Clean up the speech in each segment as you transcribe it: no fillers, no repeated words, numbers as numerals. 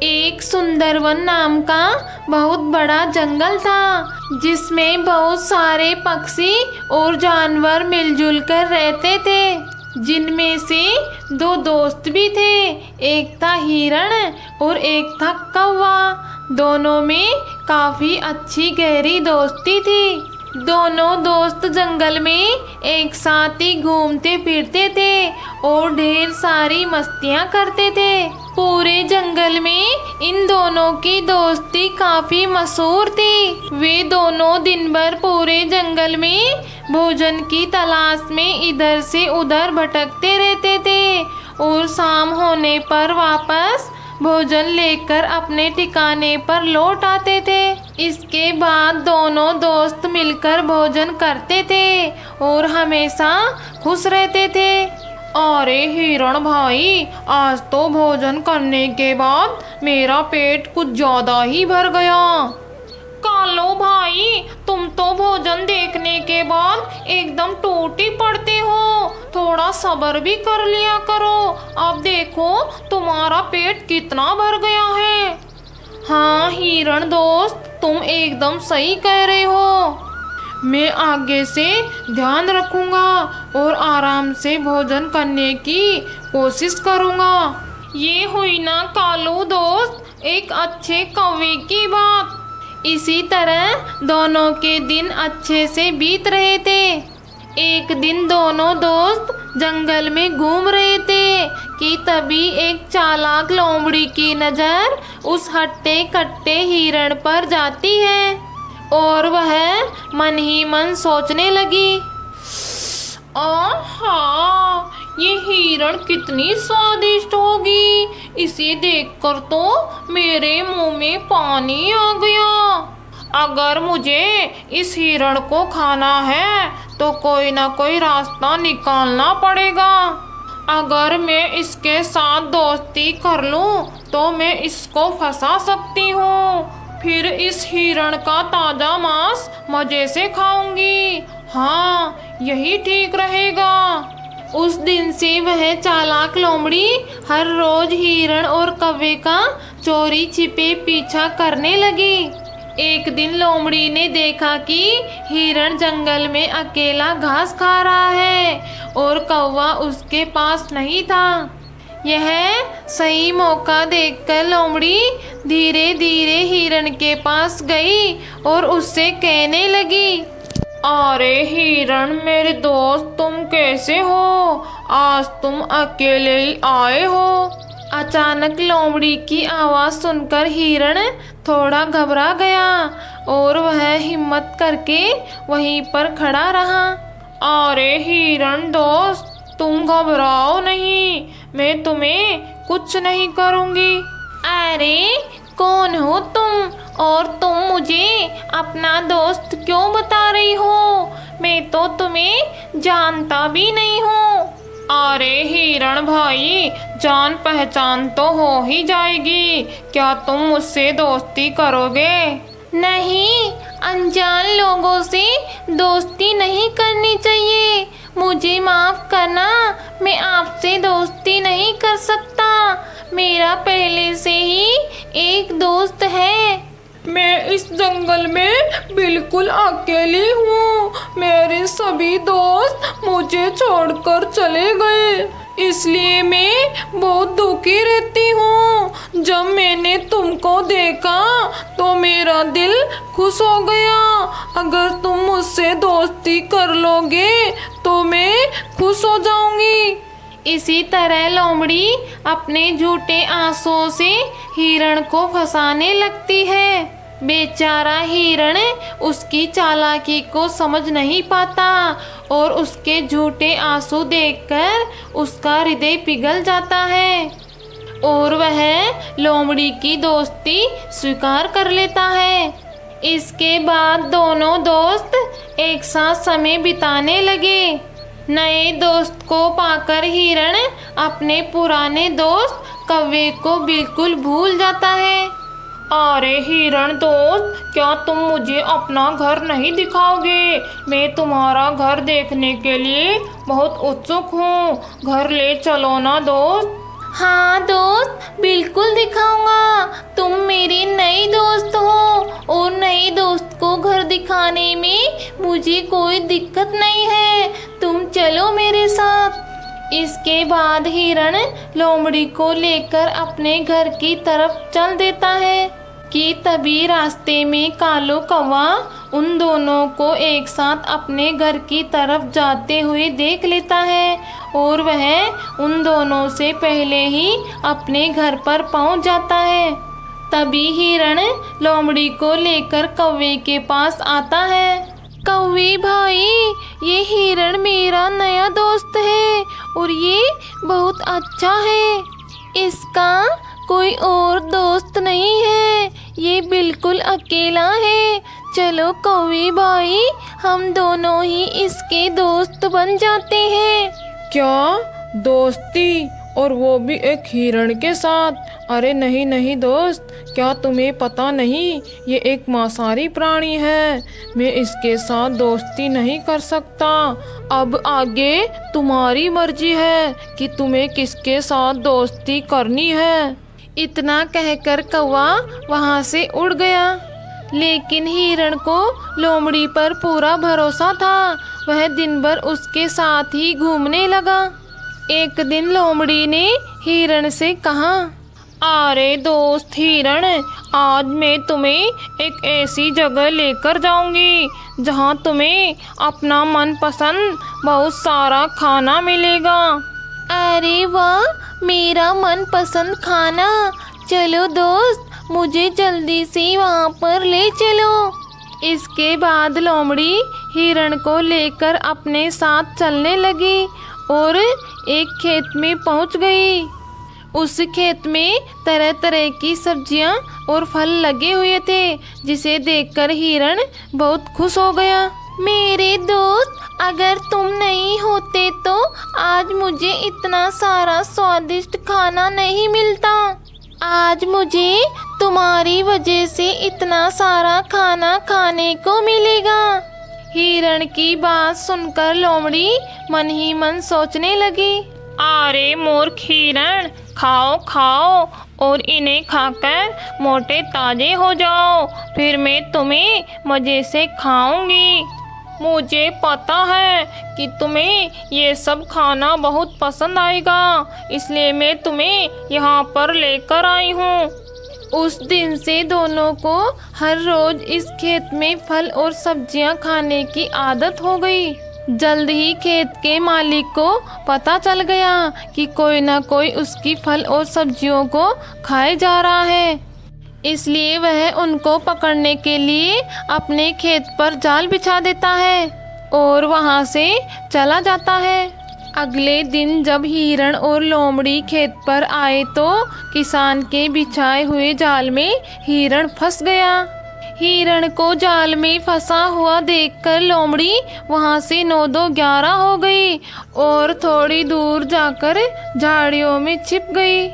एक सुंदरवन नाम का बहुत बड़ा जंगल था, जिसमें बहुत सारे पक्षी और जानवर मिलजुल कर रहते थे, जिनमें से दो दोस्त भी थे। एक था हिरण और एक था कौवा। दोनों में काफी अच्छी गहरी दोस्ती थी। दोनों दोस्त जंगल में एक साथ ही घूमते फिरते थे और ढेर सारी मस्तियां करते थे। पूरे जंगल में इन दोनों की दोस्ती काफी मशहूर थी। वे दोनों दिन भर पूरे जंगल में भोजन की तलाश में इधर से उधर भटकते रहते थे और शाम होने पर वापस भोजन लेकर अपने ठिकाने पर लौट आते थे। इसके बाद दोनों दोस्त मिलकर भोजन करते थे और हमेशा खुश रहते थे। अरे हिरण भाई, आज तो भोजन करने के बाद मेरा पेट कुछ ज्यादा ही भर गया। कालो भाई, तुम तो भोजन देखने के बाद एकदम टूटी पड़ते हो। थोड़ा सब्र भी कर लिया करो। अब देखो तुम्हारा पेट कितना भर गया है। हाँ हिरण दोस्त, तुम एकदम सही कह रहे हो। मैं आगे से ध्यान रखूंगा और आराम से भोजन करने की कोशिश करूंगा। ये हुई ना कालू दोस्त एक अच्छे कौवे की बात। इसी तरह दोनों के दिन अच्छे से बीत रहे थे। एक दिन दोनों दोस्त जंगल में घूम रहे थे कि तभी एक चालाक लोमड़ी की नजर उस हट्टे कट्टे हिरण पर जाती है और वह मन ही मन सोचने लगी, आहा, ये हिरण कितनी स्वादिष्ट होगी। इसे देखकर तो मेरे मुंह में पानी आ गया। अगर मुझे इस हिरण को खाना है तो कोई ना कोई रास्ता निकालना पड़ेगा। अगर मैं इसके साथ दोस्ती कर लूं तो मैं इसको फंसा सकती हूँ। फिर इस हिरण का ताजा मांस मजे से खाऊंगी। हाँ, यही ठीक रहेगा। उस दिन से वह चालाक लोमड़ी हर रोज हिरण और कौवे का चोरी छिपे पीछा करने लगी। एक दिन लोमड़ी ने देखा कि हिरण जंगल में अकेला घास खा रहा है और कौवा उसके पास नहीं था। यह सही मौका देखकर लोमड़ी धीरे धीरे हिरण के पास गई और उससे कहने लगी, अरे हिरण मेरे दोस्त, तुम कैसे हो? आज तुम अकेले ही आए हो। अचानक लोमड़ी की आवाज सुनकर हिरण थोड़ा घबरा गया और वह हिम्मत करके वहीं पर खड़ा रहा। अरे हिरण दोस्त, तुम घबराओ नहीं, मैं तुम्हें कुछ नहीं करूँगी। अरे कौन हो तुम और तुम मुझे अपना दोस्त क्यों बता रही हो? मैं तो तुम्हें जानता भी नहीं हूँ। अरे हिरण भाई, जान पहचान तो हो ही जाएगी। क्या तुम मुझसे दोस्ती करोगे? नहीं, अनजान लोगों से दोस्ती नहीं करनी चाहिए। मुझे माफ करना, मैं आपसे दोस्ती नहीं कर सकता। मेरा पहले से ही एक दोस्त है। मैं इस जंगल में बिल्कुल अकेली हूँ। मेरे सभी दोस्त मुझे छोड़कर चले गए, इसलिए मैं बहुत दुखी रहती हूँ। जब मैंने तुमको देखा तो मेरा दिल खुश हो गया। अगर तुम मुझसे दोस्ती कर लोगे तो मैं खुश हो जाऊंगी। इसी तरह लोमड़ी अपने झूठे आंसुओं से हिरण को फंसाने लगती है। बेचारा हिरण उसकी चालाकी को समझ नहीं पाता और उसके झूठे आंसू देखकर उसका हृदय पिघल जाता है और वह लोमड़ी की दोस्ती स्वीकार कर लेता है। इसके बाद दोनों दोस्त एक साथ समय बिताने लगे। नए दोस्त को पाकर हिरण अपने पुराने दोस्त कौवे को बिल्कुल भूल जाता है। अरे हिरण दोस्त, क्या तुम मुझे अपना घर नहीं दिखाओगे? मैं तुम्हारा घर देखने के लिए बहुत उत्सुक हूँ। घर ले चलो ना दोस्त। हाँ दोस्त, बिल्कुल दिखाऊंगा। तुम मेरी नई दोस्त हो और नई दोस्त को घर दिखाने में मुझे कोई दिक्कत नहीं है। तुम चलो मेरे साथ। इसके बाद हिरण लोमड़ी को लेकर अपने घर की तरफ चल देता है कि तभी रास्ते में कालो कौवा उन दोनों को एक साथ अपने घर की तरफ जाते हुए देख लेता है और वह उन दोनों से पहले ही अपने घर पर पहुंच जाता है। तभी हिरण लोमड़ी को लेकर कौवे के पास आता है। कौवे भाई, ये हिरण मेरा नया दोस्त है और ये बहुत अच्छा है। इसका कोई और दोस्त नहीं है, ये बिल्कुल अकेला है। चलो कौवे भाई, हम दोनों ही इसके दोस्त बन जाते हैं। क्या दोस्ती, और वो भी एक हिरण के साथ? अरे नहीं नहीं दोस्त, क्या तुम्हें पता नहीं ये एक मांसाहारी प्राणी है। मैं इसके साथ दोस्ती नहीं कर सकता। अब आगे तुम्हारी मर्जी है कि तुम्हें किसके साथ दोस्ती करनी है। इतना कहकर कौवा वहाँ से उड़ गया। लेकिन हिरण को लोमड़ी पर पूरा भरोसा था। वह दिन भर उसके साथ ही घूमने लगा। एक दिन लोमड़ी ने हिरण से कहा, अरे दोस्त हिरण, आज मैं तुम्हें एक ऐसी जगह लेकर जाऊंगी जहां तुम्हें अपना मनपसंद बहुत सारा खाना मिलेगा। अरे वाह, मेरा मनपसंद खाना। चलो दोस्त, मुझे जल्दी से वहाँ पर ले चलो। इसके बाद लोमड़ी हिरण को लेकर अपने साथ चलने लगी और एक खेत में पहुँच गई। उस खेत में तरह तरह की सब्जियां और फल लगे हुए थे, जिसे देखकर हिरण बहुत खुश हो गया। मेरे दोस्त, अगर तुम नहीं होते तो आज मुझे इतना सारा स्वादिष्ट खाना नहीं मिलता। आज मुझे तुम्हारी वजह से इतना सारा खाना खाने को मिलेगा। हिरण की बात सुनकर लोमड़ी मन ही मन सोचने लगी, अरे मूर्ख हिरण, खाओ खाओ और इन्हें खाकर मोटे ताजे हो जाओ, फिर मैं तुम्हें मज़े से खाऊंगी। मुझे पता है कि तुम्हें ये सब खाना बहुत पसंद आएगा, इसलिए मैं तुम्हें यहाँ पर लेकर आई हूँ। उस दिन से दोनों को हर रोज इस खेत में फल और सब्जियां खाने की आदत हो गई। जल्द ही खेत के मालिक को पता चल गया कि कोई ना कोई उसकी फल और सब्जियों को खाए जा रहा है। इसलिए वह उनको पकड़ने के लिए अपने खेत पर जाल बिछा देता है और वहां से चला जाता है। अगले दिन जब हिरण और लोमड़ी खेत पर आए तो किसान के बिछाए हुए जाल में हिरण फंस गया। हिरण को जाल में फंसा हुआ देखकर लोमड़ी वहां से 9-2-11 हो गई और थोड़ी दूर जाकर झाड़ियों में छिप गई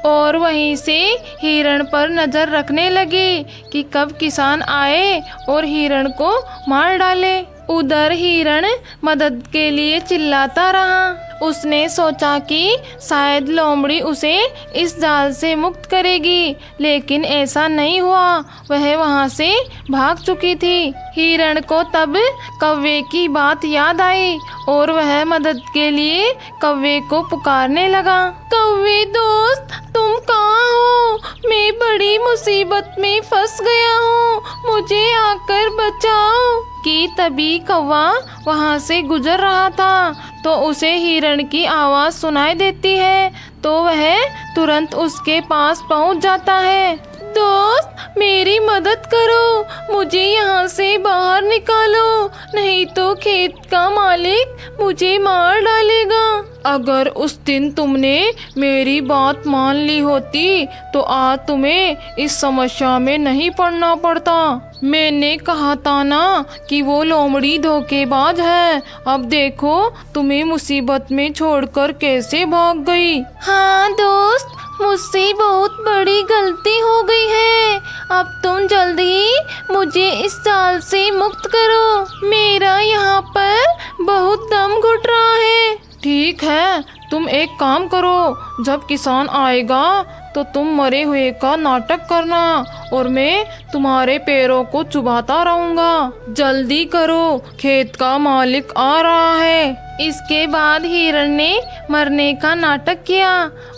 और वहीं से हिरण पर नजर रखने लगी कि कब किसान आए और हिरण को मार डाले। उधर हिरण मदद के लिए चिल्लाता रहा। उसने सोचा कि शायद लोमड़ी उसे इस जाल से मुक्त करेगी, लेकिन ऐसा नहीं हुआ। वह वहां से भाग चुकी थी। हिरण को तब कौवे की बात याद आई और वह मदद के लिए कौवे को पुकारने लगा। कौवे दोस्त, तुम कहाँ हो? मैं बड़ी मुसीबत में फंस गया हूँ, मुझे आकर बचाओ। कि तभी कौवा वहां से गुजर रहा था तो उसे हिरण की आवाज सुनाई देती है, तो वह तुरंत उसके पास पहुंच जाता है। दोस्त, मेरी मदद करो, मुझे यहाँ से बाहर निकालो, नहीं तो खेत का मालिक मुझे मार डालेगा। अगर उस दिन तुमने मेरी बात मान ली होती तो आज तुम्हें इस समस्या में नहीं पड़ना पड़ता। मैंने कहा था ना कि वो लोमड़ी धोखेबाज है। अब देखो तुम्हें मुसीबत में छोड़कर कैसे भाग गई। हाँ दोस्त, मुझसे बहुत बड़ी गलती हो गई है। अब तुम जल्द ही मुझे इस जाल से मुक्त करो, मेरा यहाँ पर बहुत दम घुट रहा है। ठीक है, तुम एक काम करो, जब किसान आएगा तो तुम मरे हुए का नाटक करना और मैं तुम्हारे पैरों को चुभाता रहूंगा। जल्दी करो, खेत का मालिक आ रहा है। इसके बाद हिरण ने मरने का नाटक किया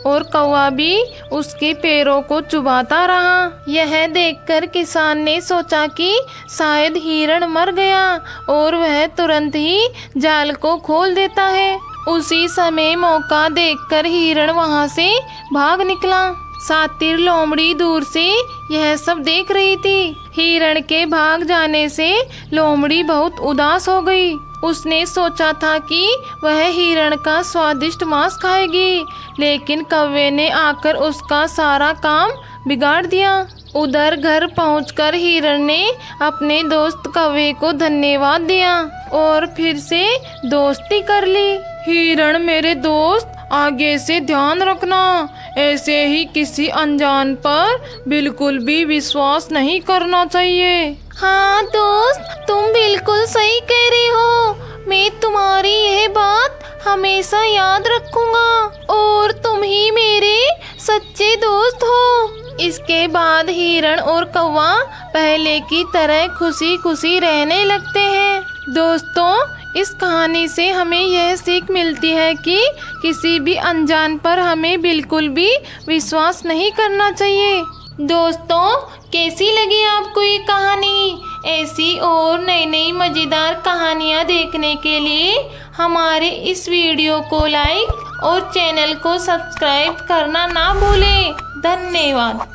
और कौवा भी उसके पैरों को चुभाता रहा। यह देखकर किसान ने सोचा कि शायद हिरण मर गया और वह तुरंत ही जाल को खोल देता है। उसी समय मौका देखकर हिरण वहां से भाग निकला। सातिर लोमड़ी दूर से यह सब देख रही थी। हिरण के भाग जाने से लोमड़ी बहुत उदास हो गई। उसने सोचा था कि वह हिरण का स्वादिष्ट मांस खाएगी, लेकिन कौवे ने आकर उसका सारा काम बिगाड़ दिया। उधर घर पहुंचकर हिरण ने अपने दोस्त कौवे को धन्यवाद दिया और फिर से दोस्ती कर ली। हिरण मेरे दोस्त, आगे से ध्यान रखना, ऐसे ही किसी अनजान पर बिल्कुल भी विश्वास नहीं करना चाहिए। हाँ दोस्त, तुम बिल्कुल सही कह रही हो। मैं तुम्हारी यह बात हमेशा याद रखूंगा और तुम ही मेरे सच्चे दोस्त हो। इसके बाद हिरण और कौवा पहले की तरह खुशी खुशी रहने लगते हैं। दोस्तों, इस कहानी से हमें यह सीख मिलती है कि किसी भी अनजान पर हमें बिल्कुल भी विश्वास नहीं करना चाहिए। दोस्तों, कैसी लगी आपको ये कहानी? ऐसी और नई नई मज़ेदार कहानियाँ देखने के लिए हमारे इस वीडियो को लाइक और चैनल को सब्सक्राइब करना ना भूलें। धन्यवाद।